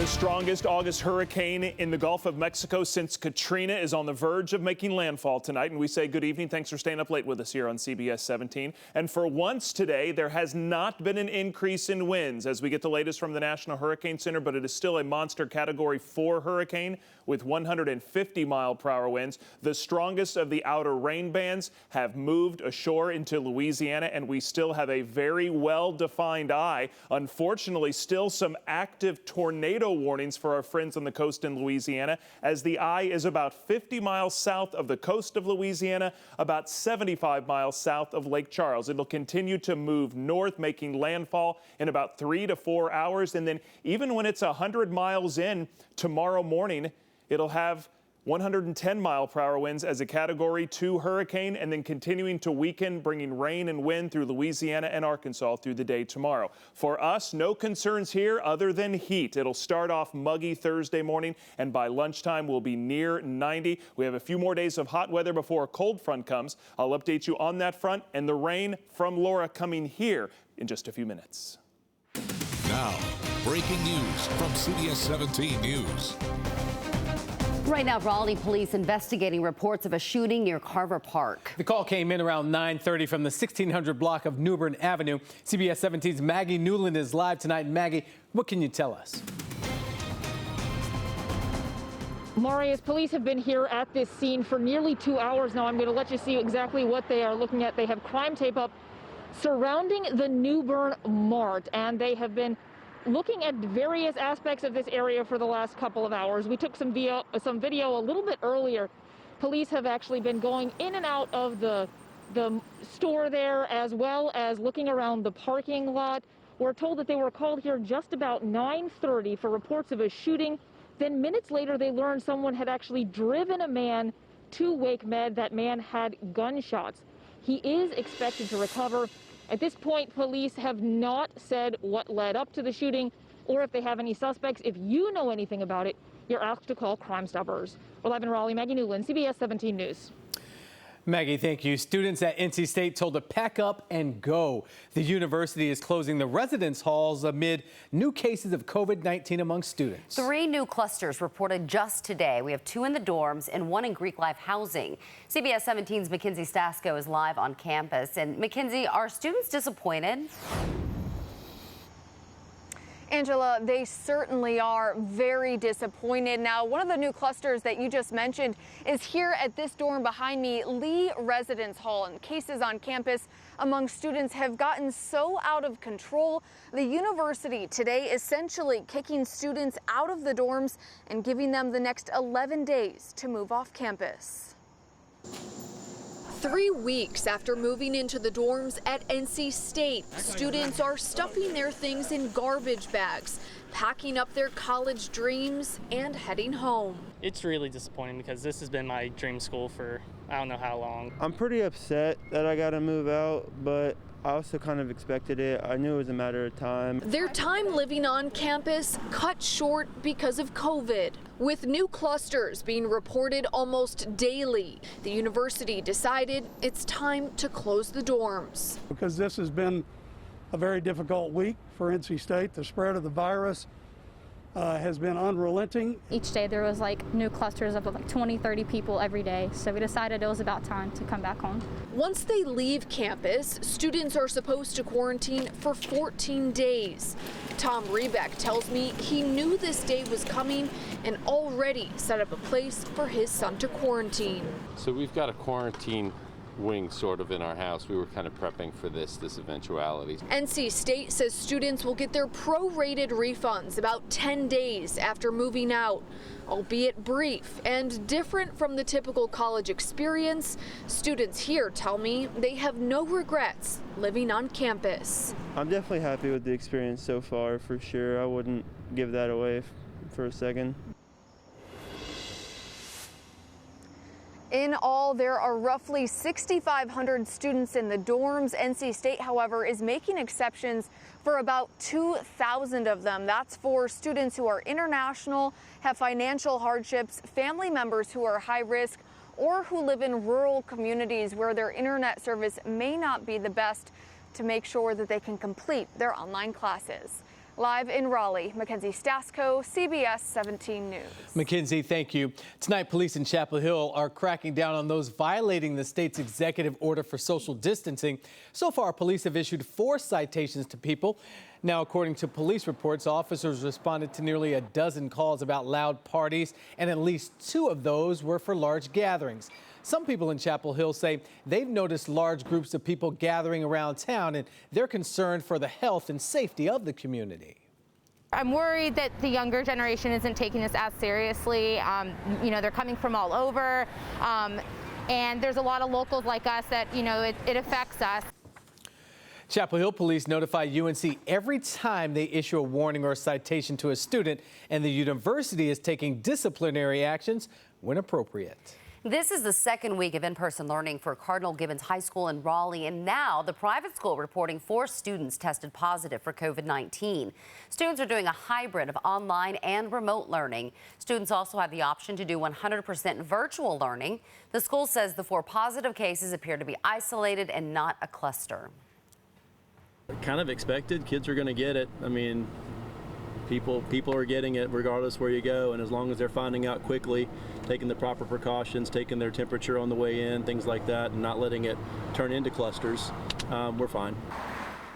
The strongest August hurricane in the Gulf of Mexico since Katrina is on the verge of making landfall tonight. And we say good evening. Thanks for staying up late with us here on CBS 17. And for once today, there has not been an increase in winds as we get the latest from the National Hurricane Center, but it is still a monster Category 4 hurricane with 150-mile-per-hour winds. The strongest of the outer rain bands have moved ashore into Louisiana, and we still have a very well-defined eye. Unfortunately, still some active tornado warnings for our friends on the coast in Louisiana, as the eye is about 50 miles south of the coast of Louisiana, about 75 miles south of Lake Charles. It'll continue to move north, making landfall in about 3 to 4 hours. And then even when it's 100 miles in tomorrow morning, it'll have 110-mile-per-hour winds as a Category 2 hurricane, and then continuing to weaken, bringing rain and wind through Louisiana and Arkansas through the day tomorrow. For us, no concerns here other than heat. It'll start off muggy Thursday morning, and by lunchtime we'll be near 90. We have a few more days of hot weather before a cold front comes. I'll update you on that front and the rain from Laura coming here in just a few minutes. Now, breaking news from CBS 17 News. Right now, Raleigh police investigating reports of a shooting near Carver Park. The call came in around 9:30 from the 1600 block of New Bern Avenue. CBS 17's Maggie Newland is live tonight. Maggie, what can you tell us? Marius, police have been here at this scene for nearly 2 hours now. I'm going to let you see exactly what they are looking at. They have crime tape up surrounding the New Bern Mart, and they have been looking at various aspects of this area for the last couple of hours. We took some video a little bit earlier. Police have actually been going in and out of the store there, as well as looking around the parking lot. We're told that they were called here just about 9:30 for reports of a shooting. Then minutes later, they learned someone had actually driven a man to Wake Med. That man had gunshots. He is expected to recover. At this point, police have not said what led up to the shooting or if they have any suspects. If you know anything about it, you're asked to call Crime Stoppers. We're live in Raleigh. Maggie Newland, CBS 17 News. Maggie, thank you. Students at NC State told to pack up and go. The university is closing the residence halls amid new cases of COVID-19 among students. 3 new clusters reported just today. We have 2 in the dorms and 1 in Greek Life housing. CBS 17's Mackenzie Stasko is live on campus. And Mackenzie, are students disappointed? Angela, they certainly are very disappointed. Now, one of the new clusters that you just mentioned is here at this dorm behind me, Lee Residence Hall. And cases on campus among students have gotten so out of control. The university today essentially kicking students out of the dorms and giving them the next 11 days to move off campus. 3 weeks after moving into the dorms at NC State, students are stuffing their things in garbage bags, packing up their college dreams, and heading home. It's really disappointing because this has been my dream school for I don't know how long. I'm pretty upset that I got to move out, but I also kind of expected it. I knew it was a matter of time. Their time living on campus cut short because of COVID. With new clusters being reported almost daily, the university decided it's time to close the dorms. Because this has been a very difficult week for NC State. The spread of the virus has been unrelenting. Each day there was like new clusters of like 20, 30 people every day. So we decided it was about time to come back home. Once they leave campus, students are supposed to quarantine for 14 days. Tom Rebeck tells me he knew this day was coming and already set up a place for his son to quarantine. So we've got a quarantine wing sort of in our house. We were kind of prepping for this eventuality. NC State says students will get their prorated refunds about 10 days after moving out. Albeit brief and different from the typical college experience, students here tell me they have no regrets living on campus. I'm definitely happy with the experience so far, for sure. I wouldn't give that away for a second. In all, there are roughly 6,500 students in the dorms. NC State, however, is making exceptions for about 2,000 of them. That's for students who are international, have financial hardships, family members who are high risk, or who live in rural communities where their internet service may not be the best to make sure that they can complete their online classes. Live in Raleigh, Mackenzie Stasko, CBS 17 News. Mackenzie, thank you. Tonight, police in Chapel Hill are cracking down on those violating the state's executive order for social distancing. So far, police have issued 4 citations to people. Now, according to police reports, officers responded to nearly a dozen calls about loud parties, and at least 2 of those were for large gatherings. Some people in Chapel Hill say they've noticed large groups of people gathering around town, and they're concerned for the health and safety of the community. I'm worried that the younger generation isn't taking this as seriously. They're coming from all over, and there's a lot of locals like us that, it affects us. Chapel Hill police notify UNC every time they issue a warning or a citation to a student, and the university is taking disciplinary actions when appropriate. This is the second week of in-person learning for Cardinal Gibbons High School in Raleigh, and now the private school reporting 4 students tested positive for COVID-19. Students are doing a hybrid of online and remote learning. Students also have the option to do 100% virtual learning. The school says the 4 positive cases appear to be isolated and not a cluster. Kind of expected. Kids are going to get it. I mean, people are getting it regardless where you go, and as long as they're finding out quickly, taking the proper precautions, taking their temperature on the way in, things like that, and not letting it turn into clusters, we're fine.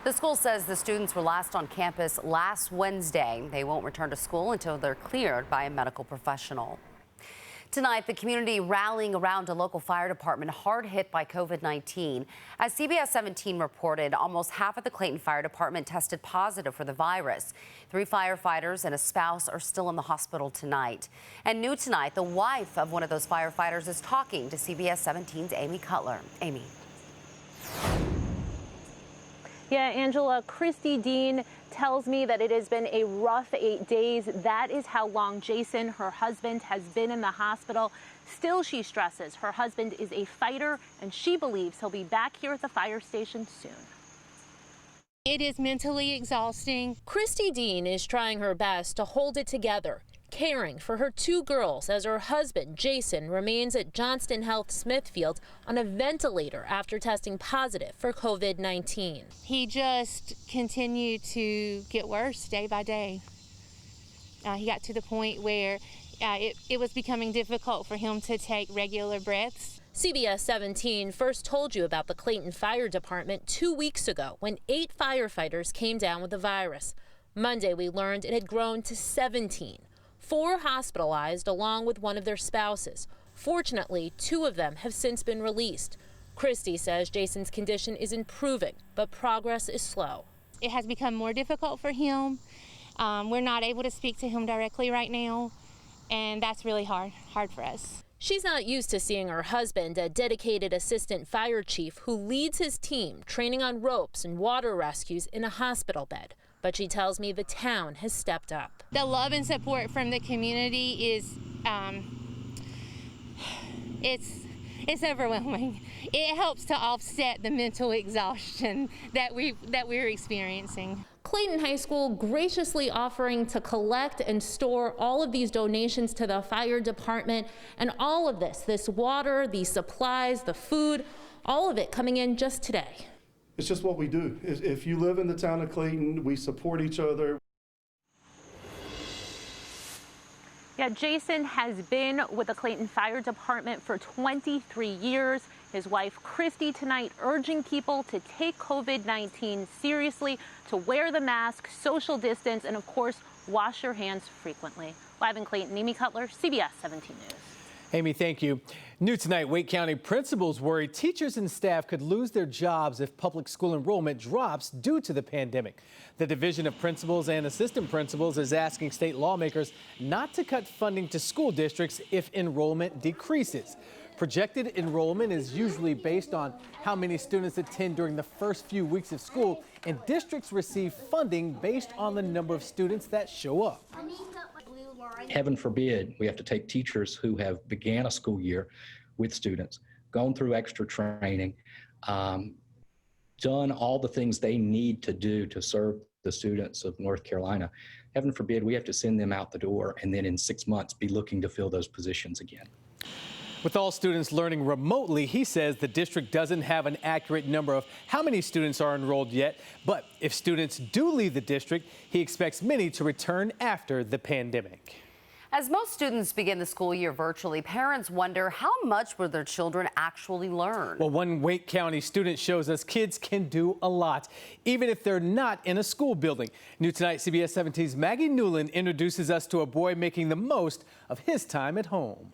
The school says the students were last on campus last Wednesday. They won't return to school until they're cleared by a medical professional. Tonight, the community rallying around a local fire department hard hit by COVID-19. As CBS 17 reported, almost half of the Clayton Fire Department tested positive for the virus. 3 firefighters and a spouse are still in the hospital tonight. And new tonight, the wife of one of those firefighters is talking to CBS 17's Amy Cutler. Amy. Yeah, Angela, Kristi Dean tells me that it has been a rough 8 days. That is how long Jason, her husband, has been in the hospital. Still, she stresses her husband is a fighter, and she believes he'll be back here at the fire station soon. It is mentally exhausting. Kristi Dean is trying her best to hold it together, caring for her 2 girls as her husband, Jason, remains at Johnston Health Smithfield on a ventilator after testing positive for COVID-19. He just continued to get worse day by day. He got to the point where it was becoming difficult for him to take regular breaths. CBS 17 first told you about the Clayton Fire Department 2 weeks ago when 8 firefighters came down with the virus. Monday, we learned it had grown to 17. 4 hospitalized along with one of their spouses. Fortunately, 2 of them have since been released. Kristi says Jason's condition is improving, but progress is slow. It has become more difficult for him. We're not able to speak to him directly right now, and that's really hard for us. She's not used to seeing her husband, a dedicated assistant fire chief who leads his team training on ropes and water rescues, in a hospital bed. But she tells me the town has stepped up. The love and support from the community is, it's overwhelming. It helps to offset the mental exhaustion that we're experiencing. Clayton High School graciously offering to collect and store all of these donations to the fire department, and all of this water, these supplies, the food, all of it coming in just today. It's just what we do. If you live in the town of Clayton, we support each other. Yeah, Jason has been with the Clayton Fire Department for 23 years. His wife, Kristi, tonight urging people to take COVID-19 seriously, to wear the mask, social distance, and of course, wash your hands frequently. Live in Clayton, Amy Cutler, CBS 17 News. Amy, thank you. New tonight, Wake County principals worry teachers and staff could lose their jobs if public school enrollment drops due to the pandemic. The Division of Principals and Assistant Principals is asking state lawmakers not to cut funding to school districts if enrollment decreases. Projected enrollment is usually based on how many students attend during the first few weeks of school, and districts receive funding based on the number of students that show up. Heaven forbid we have to take teachers who have began a school year with students, gone through extra training, done all the things they need to do to serve the students of North Carolina. Heaven forbid we have to send them out the door and then in 6 months be looking to fill those positions again. With all students learning remotely, he says the district doesn't have an accurate number of how many students are enrolled yet. But if students do leave the district, he expects many to return after the pandemic. As most students begin the school year virtually, parents wonder how much will their children actually learn. Well, one Wake County student shows us kids can do a lot, even if they're not in a school building. New tonight, CBS 17's Maggie Newland introduces us to a boy making the most of his time at home.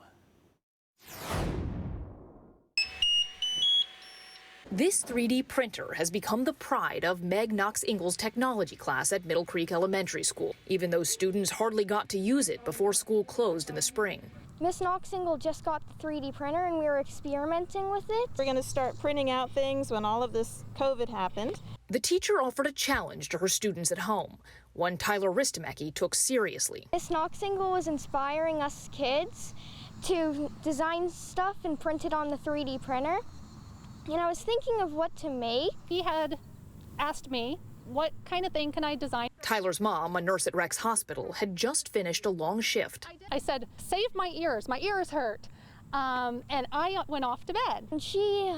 This 3D printer has become the pride of Meg Knox-Ingles' technology class at Middle Creek Elementary School, even though students hardly got to use it before school closed in the spring. Miss Knox-Ingle just got the 3D printer and we were experimenting with it. We're going to start printing out things when all of this COVID happened. The teacher offered a challenge to her students at home, one Tyler Ristomecki took seriously. Miss Knox-Ingle was inspiring us kids to design stuff and print it on the 3D printer. And I was thinking of what to make. He had asked me, what kind of thing can I design? Tyler's mom, a nurse at Rex Hospital, had just finished a long shift. I said, save my ears hurt. And I went off to bed. And she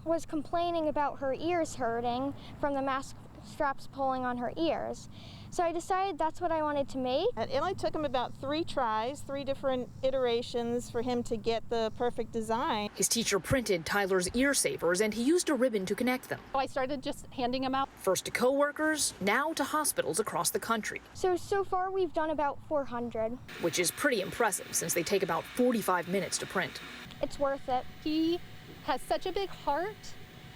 was complaining about her ears hurting from the mask straps pulling on her ears. So I decided that's what I wanted to make. It only took him about 3 tries, 3 different iterations for him to get the perfect design. His teacher printed Tyler's ear savers and he used a ribbon to connect them. I started just handing them out. First to coworkers, now to hospitals across the country. So far we've done about 400. Which is pretty impressive since they take about 45 minutes to print. It's worth it. He has such a big heart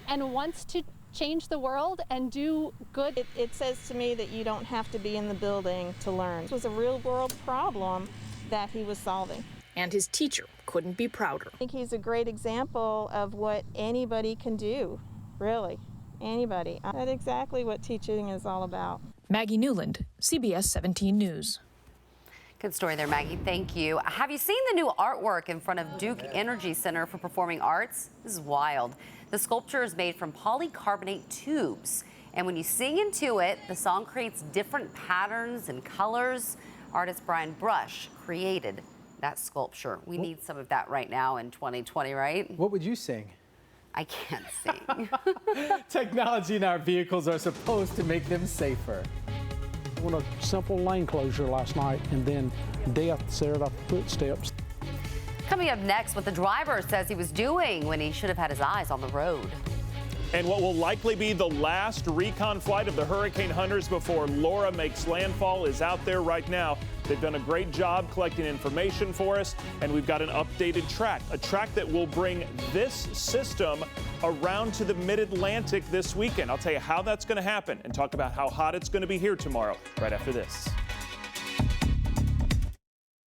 and wants to change the world and do good. It says to me that you don't have to be in the building to learn. It was a real world problem that he was solving. And his teacher couldn't be prouder. I think he's a great example of what anybody can do, really, anybody. That's exactly what teaching is all about. Maggie Newland, CBS 17 News. Good story there, Maggie. Thank you. Have you seen the new artwork in front of Duke Energy Center for Performing Arts? This is wild. The sculpture is made from polycarbonate tubes. And when you sing into it, the song creates different patterns and colors. Artist Brian Brush created that sculpture. We need some of that right now in 2020, right? What would you sing? I can't sing. Technology in our vehicles are supposed to make them safer. Went a simple lane closure last night, and then death set off footsteps. Coming up next, what the driver says he was doing when he should have had his eyes on the road. And what will likely be the last recon flight of the Hurricane Hunters before Laura makes landfall is out there right now. They've done a great job collecting information for us, and we've got an updated track, a track that will bring this system around to the mid-Atlantic this weekend. I'll tell you how that's going to happen and talk about how hot it's going to be here tomorrow, right after this.